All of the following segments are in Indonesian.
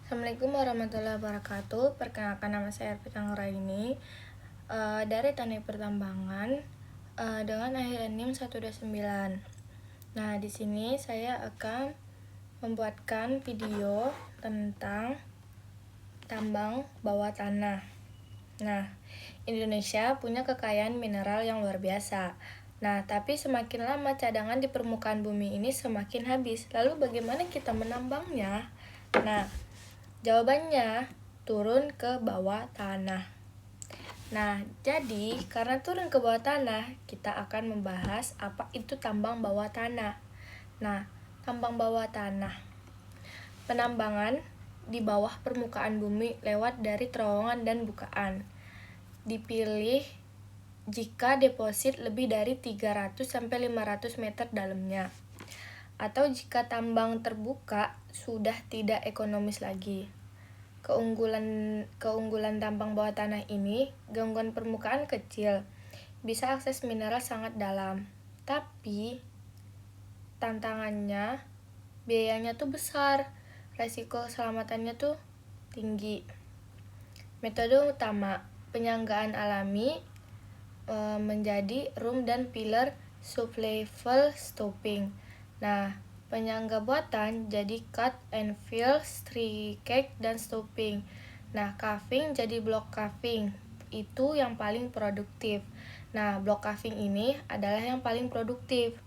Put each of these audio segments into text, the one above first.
Assalamualaikum warahmatullahi wabarakatuh. Perkenalkan, nama saya Arpita Nuraini dari Teknik Pertambangan dengan akhir NIM 129. Nah, di sini saya akan membuatkan video tentang tambang bawah tanah. Nah, Indonesia punya kekayaan mineral yang luar biasa. Nah, tapi semakin lama cadangan di permukaan bumi ini semakin habis. Lalu bagaimana kita menambangnya? Nah, jawabannya turun ke bawah tanah. Nah, jadi karena turun ke bawah tanah, kita akan membahas apa itu tambang bawah tanah. Nah, tambang bawah tanah. Penambangan di bawah permukaan bumi lewat dari terowongan dan bukaan. Dipilih jika deposit lebih dari 300-500 meter dalamnya. Atau jika tambang terbuka sudah tidak ekonomis lagi. Keunggulan tambang bawah tanah ini, gangguan permukaan kecil, bisa akses mineral sangat dalam. Tapi tantangannya, biayanya tuh besar, resiko keselamatannya tuh tinggi. Metode utama penyanggaan alami menjadi room dan pillar sublevel stopping. Nah, penyangga buatan jadi cut and fill, cake, dan stopping. Nah, caving jadi block caving. Itu yang paling produktif. Nah, block caving ini adalah yang paling produktif.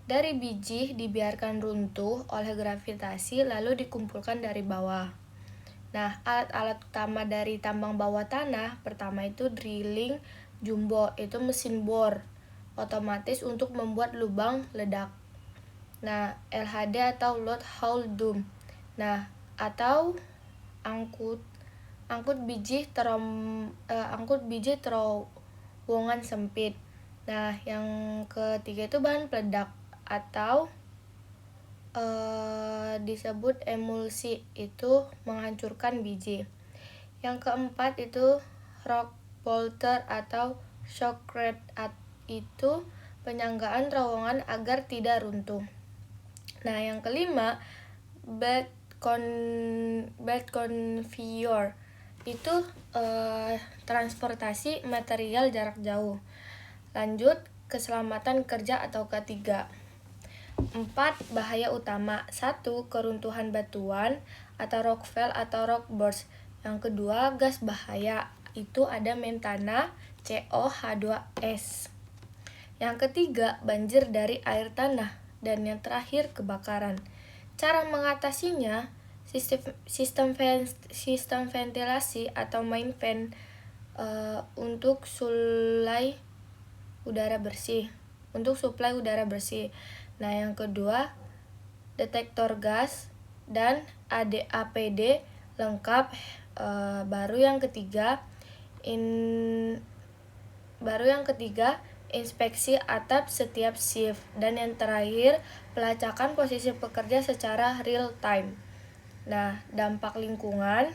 Dari biji dibiarkan runtuh oleh gravitasi lalu dikumpulkan dari bawah. Nah, alat-alat utama dari tambang bawah tanah pertama itu drilling jumbo, itu mesin bor otomatis untuk membuat lubang ledak. Nah, LHD atau load hole dome. Nah, atau angkut biji terowongan sempit. Nah, yang ketiga itu bahan peledak atau disebut emulsi, itu menghancurkan biji. Yang keempat itu rock bolter atau shotcrete, itu penyanggaan terowongan agar tidak runtuh. Nah, yang kelima bed conveyor, itu transportasi material jarak jauh. Lanjut, keselamatan kerja atau ketiga. 4. Bahaya utama. 1. Keruntuhan batuan atau rockfall atau rock burst. Yang kedua, gas bahaya. Itu ada metana, COH2S. Yang ketiga, banjir dari air tanah. Dan yang terakhir, kebakaran. Cara mengatasinya, sistem ventilasi atau main fan untuk suplai udara bersih. Nah, yang kedua, detektor gas dan APD lengkap. Baru yang ketiga, inspeksi atap setiap shift. Dan yang terakhir, pelacakan posisi pekerja secara real time. Nah, dampak lingkungan,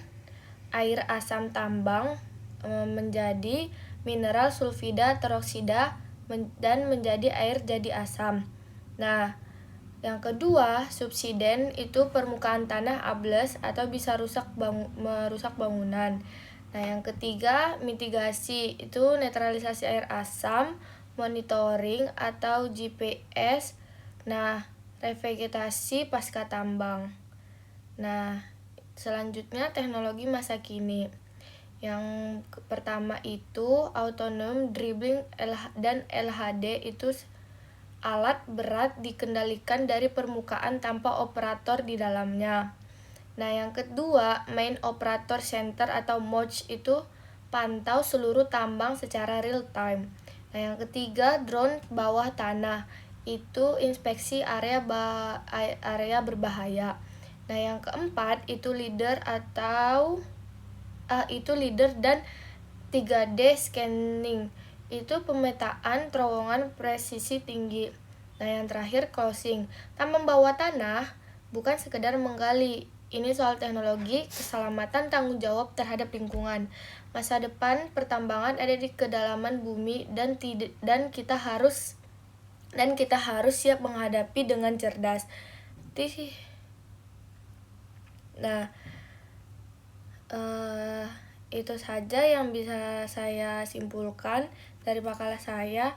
air asam tambang menjadi mineral sulfida teroksida dan menjadi air jadi asam. Nah, yang kedua, subsiden, itu permukaan tanah ambles atau bisa merusak bangunan. Nah, yang ketiga, mitigasi, itu netralisasi air asam, monitoring atau GPS. Nah, revegetasi pasca tambang. Nah, selanjutnya teknologi masa kini. Yang pertama itu autonom dribbling dan LHD, itu alat berat dikendalikan dari permukaan tanpa operator di dalamnya. Nah, yang kedua, main operator center atau MOC, itu pantau seluruh tambang secara real time. Nah, yang ketiga, drone bawah tanah, itu inspeksi area berbahaya. Nah, yang keempat itu leader dan 3D scanning, itu pemetaan terowongan presisi tinggi. Nah, yang terakhir closing. Tambang bawah tanah bukan sekedar menggali. Ini soal teknologi, keselamatan, tanggung jawab terhadap lingkungan. Masa depan pertambangan ada di kedalaman bumi dan kita harus siap menghadapi dengan cerdas. Nah, Eh, itu saja yang bisa saya simpulkan dari makalah saya.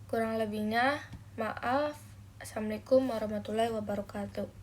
Kurang lebihnya, maaf. Assalamualaikum warahmatullahi wabarakatuh.